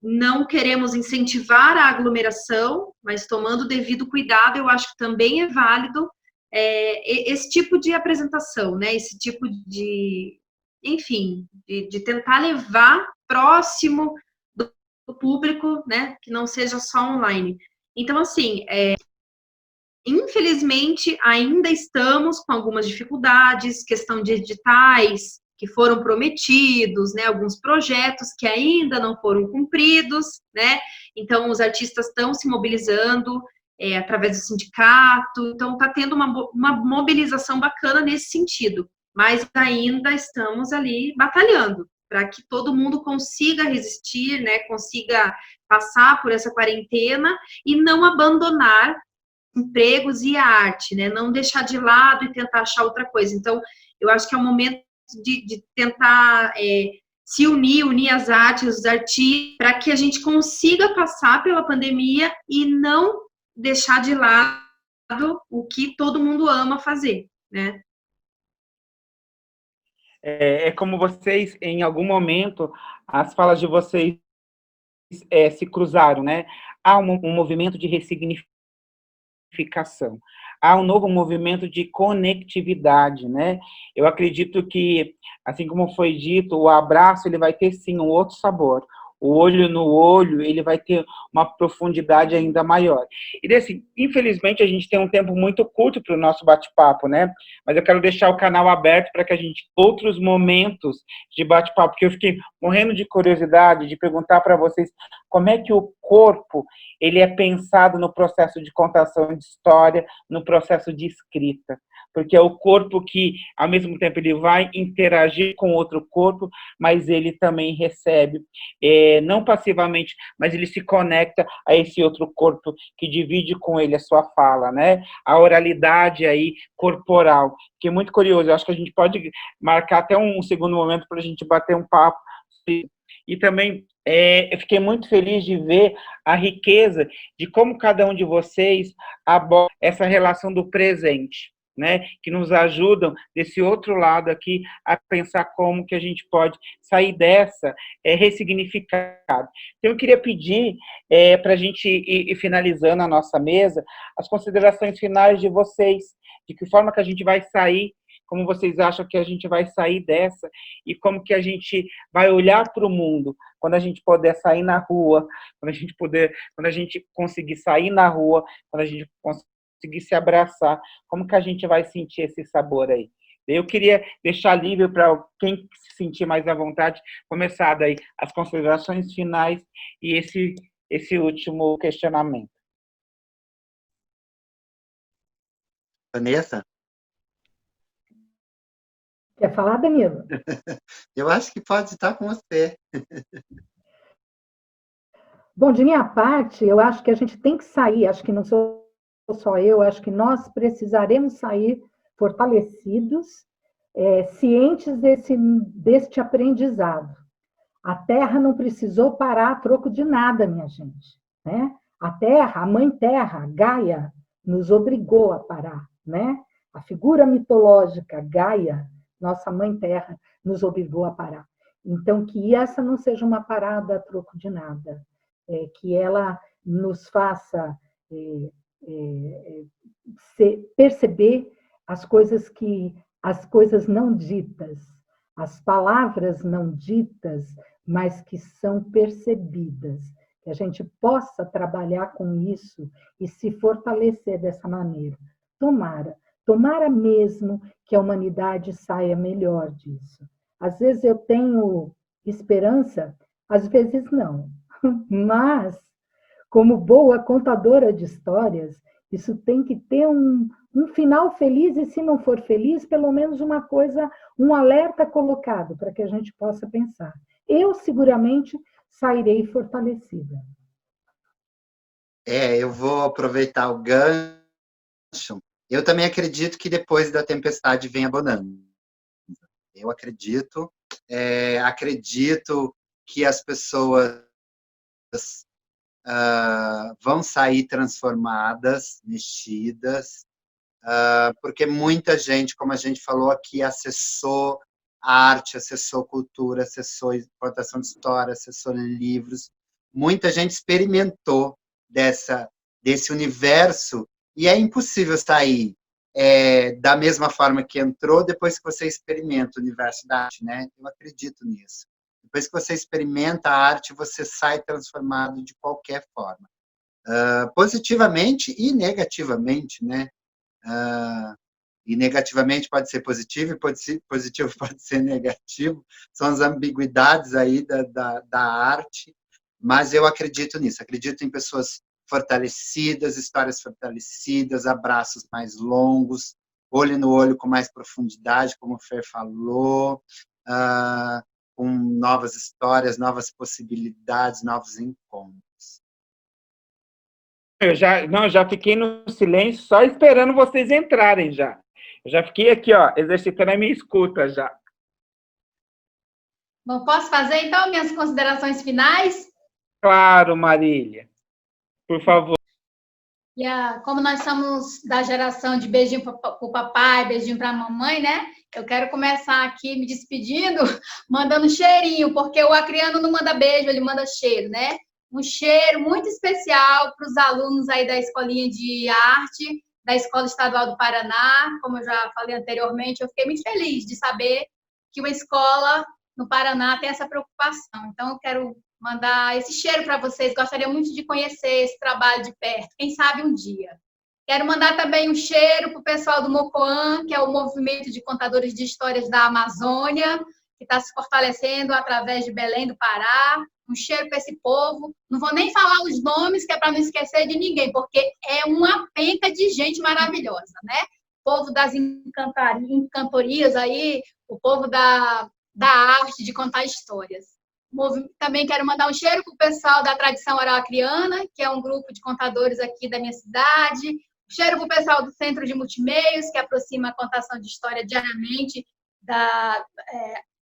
Não queremos incentivar a aglomeração, mas tomando devido cuidado, eu acho que também é válido esse tipo de apresentação, né? Esse tipo de, enfim, de tentar levar próximo do público, né? Que não seja só online. Então, assim, infelizmente, ainda estamos com algumas dificuldades, questão de editais que foram prometidos, né, alguns projetos que ainda não foram cumpridos, né, então os artistas estão se mobilizando através do sindicato, então está tendo uma mobilização bacana nesse sentido, mas ainda estamos ali batalhando para que todo mundo consiga resistir, né, consiga passar por essa quarentena e não abandonar empregos e a arte, né, não deixar de lado e tentar achar outra coisa. Então, eu acho que é o momento de tentar se unir as artes, os artistas, para que a gente consiga passar pela pandemia e não deixar de lado o que todo mundo ama fazer, né? É como vocês, em algum momento, as falas de vocês se cruzaram, né? Há um movimento de ressignificação, há um novo movimento de conectividade, né? Eu acredito que, assim como foi dito, o abraço ele vai ter sim um outro sabor. O olho no olho, ele vai ter uma profundidade ainda maior. E assim, infelizmente, a gente tem um tempo muito curto para o nosso bate-papo, né? Mas eu quero deixar o canal aberto para que a gente outros momentos de bate-papo, porque eu fiquei morrendo de curiosidade de perguntar para vocês como é que o corpo ele é pensado no processo de contação de história, no processo de escrita. Porque é o corpo que, ao mesmo tempo, ele vai interagir com outro corpo, mas ele também recebe, não passivamente, mas ele se conecta a esse outro corpo que divide com ele a sua fala, né? A oralidade aí corporal, que é muito curioso. Eu acho que a gente pode marcar até um segundo momento para a gente bater um papo. E também eu fiquei muito feliz de ver a riqueza de como cada um de vocês aborda essa relação do presente, né, que nos ajudam desse outro lado aqui a pensar como que a gente pode sair dessa ressignificado. Então, eu queria pedir para a gente ir finalizando a nossa mesa, as considerações finais de vocês, de que forma que a gente vai sair, como vocês acham que a gente vai sair dessa e como que a gente vai olhar para o mundo quando a gente puder sair na rua, quando a gente conseguir sair na rua, quando a gente conseguir se abraçar, como que a gente vai sentir esse sabor aí? Eu queria deixar livre para quem se sentir mais à vontade, começar daí as considerações finais e esse último questionamento. Vanessa? Quer falar, Danilo? Eu acho que pode estar com você. Bom, de minha parte, eu acho que a gente tem que sair, acho que não sou só eu, acho que nós precisaremos sair fortalecidos, cientes deste aprendizado. A Terra não precisou parar a troco de nada, minha gente, né? A Terra, a Mãe Terra, Gaia, nos obrigou a parar, né? A figura mitológica Gaia, nossa Mãe Terra, nos obrigou a parar. Então, que essa não seja uma parada a troco de nada, que ela nos faça perceber as coisas não ditas, as palavras não ditas, mas que são percebidas, que a gente possa trabalhar com isso e se fortalecer dessa maneira. Tomara mesmo que a humanidade saia melhor disso. Às vezes eu tenho esperança, às vezes não. Mas, como boa contadora de histórias, isso tem que ter um final feliz, e se não for feliz, pelo menos uma coisa, um alerta colocado para que a gente possa pensar. Eu, seguramente, sairei fortalecida. Eu vou aproveitar o gancho. Eu também acredito que depois da tempestade vem a bonança. Eu acredito que as pessoas vão sair transformadas, mexidas, porque muita gente, como a gente falou aqui, acessou a arte, acessou cultura, acessou contação de história, acessou livros. Muita gente experimentou desse universo e é impossível sair da mesma forma que entrou depois que você experimenta o universo da arte, né? Eu acredito nisso. Depois que você experimenta a arte, você sai transformado de qualquer forma. Positivamente e negativamente, né? E negativamente pode ser positivo, e positivo pode ser negativo. São as ambiguidades aí da arte, mas eu acredito nisso. Acredito em pessoas fortalecidas, histórias fortalecidas, abraços mais longos, olho no olho com mais profundidade, como o Fer falou, com novas histórias, novas possibilidades, novos encontros. Eu já fiquei no silêncio, só esperando vocês entrarem já. Eu já fiquei aqui, exercitando a minha escuta já. Bom, posso fazer, então, minhas considerações finais? Claro, Marília. Por favor. Como nós somos da geração de beijinho para o papai, beijinho para a mamãe, né? Eu quero começar aqui me despedindo, mandando cheirinho, porque o acriano não manda beijo, ele manda cheiro, né? Um cheiro muito especial para os alunos aí da Escolinha de Arte, da Escola Estadual do Paraná. Como eu já falei anteriormente, eu fiquei muito feliz de saber que uma escola no Paraná tem essa preocupação. Então, eu quero mandar esse cheiro para vocês. Gostaria muito de conhecer esse trabalho de perto. Quem sabe um dia. Quero mandar também um cheiro para o pessoal do Mocoan, que é o movimento de contadores de histórias da Amazônia, que está se fortalecendo através de Belém do Pará. Um cheiro para esse povo. Não vou nem falar os nomes, que é para não esquecer de ninguém, porque é uma penca de gente maravilhosa, né? O povo das encantorias aí, o povo da arte de contar histórias. Também quero mandar um cheiro para o pessoal da Tradição Oral Acriana, que é um grupo de contadores aqui da minha cidade. Um cheiro para o pessoal do Centro de Multimeios, que aproxima a contação de história diariamente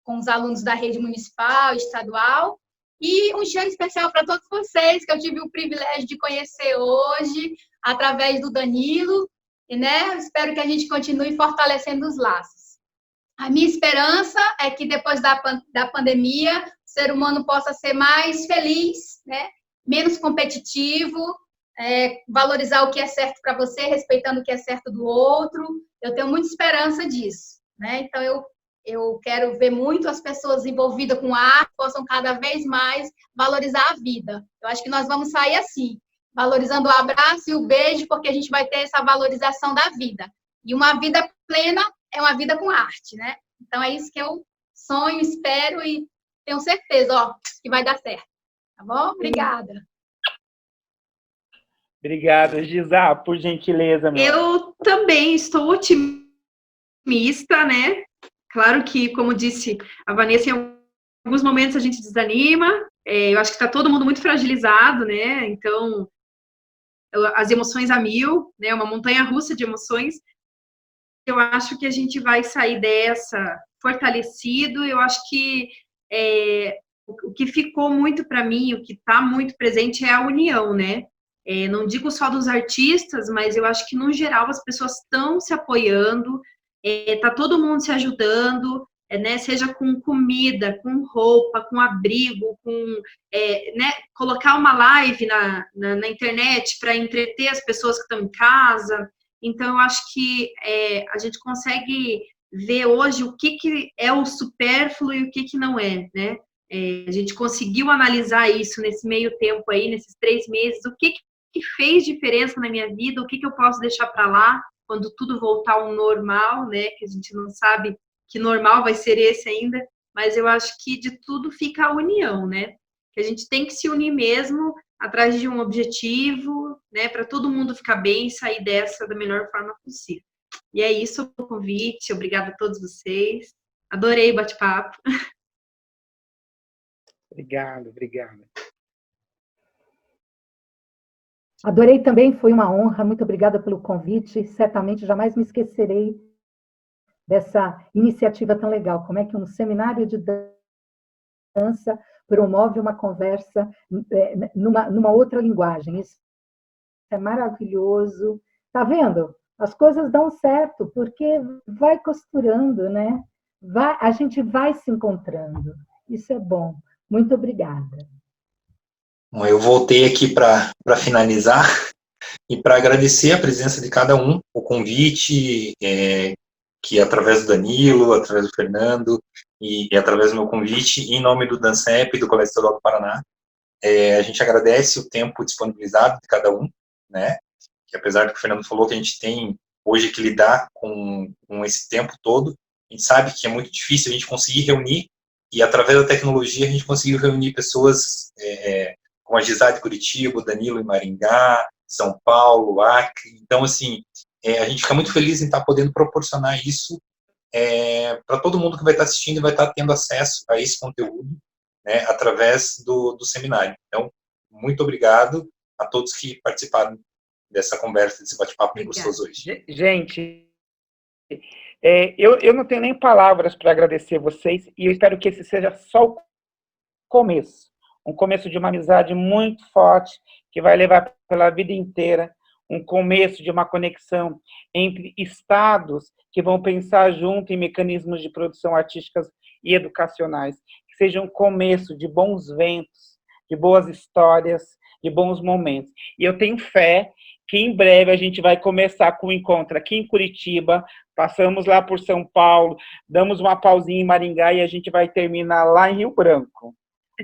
com os alunos da rede municipal e estadual. E um cheiro especial para todos vocês, que eu tive o privilégio de conhecer hoje, através do Danilo. E, né, espero que a gente continue fortalecendo os laços. A minha esperança é que depois da pandemia, o ser humano possa ser mais feliz, né? Menos competitivo, valorizar o que é certo para você, respeitando o que é certo do outro. Eu tenho muita esperança disso, né? Então, eu quero ver muito as pessoas envolvidas com a arte possam cada vez mais valorizar a vida. Eu acho que nós vamos sair assim, valorizando o abraço e o beijo, porque a gente vai ter essa valorização da vida. E uma vida plena é uma vida com arte, né? Então, é isso que eu sonho, espero e tenho certeza, que vai dar certo. Tá bom? Obrigada. Obrigada, Gisa, por gentileza. Eu também estou otimista, né? Claro que, como disse a Vanessa, em alguns momentos a gente desanima. Eu acho que está todo mundo muito fragilizado, né? Então, as emoções a mil, né? Uma montanha-russa de emoções. Eu acho que a gente vai sair dessa fortalecido. Eu acho que o que ficou muito para mim, o que está muito presente é a união, né? Não digo só dos artistas, mas eu acho que, no geral, as pessoas estão se apoiando, está todo mundo se ajudando, né? Seja com comida, com roupa, com abrigo, com né? Colocar uma live na internet para entreter as pessoas que estão em casa. Então, eu acho que a gente consegue ver hoje o que é o supérfluo e o que não é, né? A gente conseguiu analisar isso nesse meio tempo aí, nesses 3 meses, o que fez diferença na minha vida, o que eu posso deixar para lá, quando tudo voltar ao normal, né? Que a gente não sabe que normal vai ser esse ainda, mas eu acho que de tudo fica a união, né? Que a gente tem que se unir mesmo, atrás de um objetivo, né, para todo mundo ficar bem e sair dessa da melhor forma possível. E é isso o convite, obrigada a todos vocês. Adorei o bate-papo. Obrigado. Adorei também, foi uma honra, muito obrigada pelo convite. Certamente jamais me esquecerei dessa iniciativa tão legal. Como é que um seminário de dança promove uma conversa numa outra linguagem. Isso é maravilhoso. Tá vendo? As coisas dão certo, porque vai costurando, né? A gente vai se encontrando. Isso é bom. Muito obrigada. Bom, eu voltei aqui para finalizar e para agradecer a presença de cada um, o convite, que através do Danilo, através do Fernando, e através do meu convite, em nome do DanceP e do Colégio Estadual do Paraná, a gente agradece o tempo disponibilizado de cada um, né? Que apesar do que o Fernando falou, que a gente tem hoje que lidar com esse tempo todo, a gente sabe que é muito difícil a gente conseguir reunir, e através da tecnologia a gente conseguiu reunir pessoas como a Gisá de Curitiba, o Danilo em Maringá, São Paulo, Acre. Então, assim, a gente fica muito feliz em estar podendo proporcionar isso para todo mundo que vai estar assistindo e vai estar tendo acesso a esse conteúdo, né, através do seminário. Então, muito obrigado a todos que participaram dessa conversa, desse bate-papo bem gostoso hoje. Gente, Eu não tenho nem palavras para agradecer vocês, e eu espero que esse seja só o começo. Um começo de uma amizade muito forte, que vai levar pela vida inteira. Um começo de uma conexão entre estados que vão pensar junto em mecanismos de produção artísticas e educacionais. Que seja um começo de bons ventos, de boas histórias, de bons momentos. E eu tenho fé que em breve a gente vai começar com o encontro aqui em Curitiba, passamos lá por São Paulo, damos uma pausinha em Maringá e a gente vai terminar lá em Rio Branco,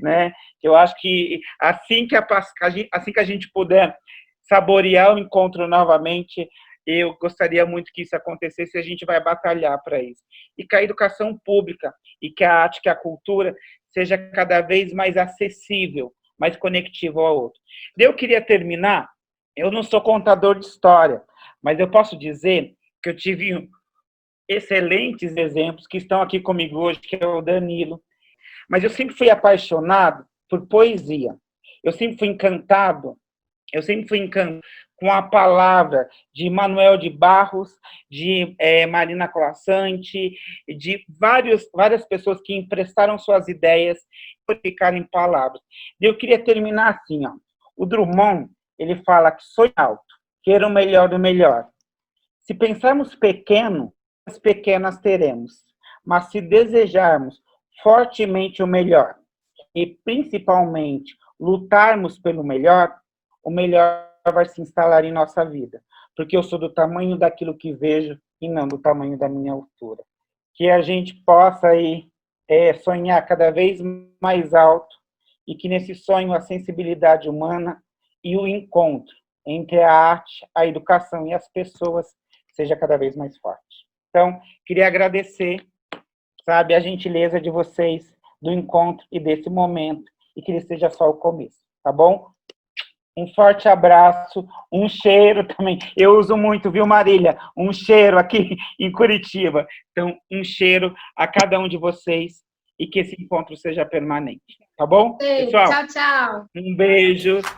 né? Eu acho que assim que a gente puder saborear o encontro novamente, eu gostaria muito que isso acontecesse e a gente vai batalhar para isso. E que a educação pública e que a arte, que a cultura seja cada vez mais acessível, mais conectivo ao outro. Eu queria terminar, eu não sou contador de história, mas eu posso dizer que eu tive excelentes exemplos que estão aqui comigo hoje, que é o Danilo. Mas eu sempre fui apaixonado por poesia. Eu sempre fui encantado com a palavra de Manuel de Barros, de Marina Colasanti, de várias pessoas que emprestaram suas ideias e ficaram em palavras. E eu queria terminar assim, ó. O Drummond, ele fala que sonhe alto, queira o melhor do melhor. Se pensarmos pequeno, as pequenas teremos. Mas se desejarmos fortemente o melhor e, principalmente, lutarmos pelo melhor, o melhor vai se instalar em nossa vida, porque eu sou do tamanho daquilo que vejo e não do tamanho da minha altura. Que a gente possa aí, sonhar cada vez mais alto e que nesse sonho a sensibilidade humana e o encontro entre a arte, a educação e as pessoas seja cada vez mais forte. Então, queria agradecer, sabe, a gentileza de vocês do encontro e desse momento e que ele seja só o começo, tá bom? Um forte abraço, um cheiro também. Eu uso muito, viu, Marília? Um cheiro aqui em Curitiba. Então, um cheiro a cada um de vocês e que esse encontro seja permanente, tá bom? Ei, Pessoal, tchau, tchau. um beijo. Tchau.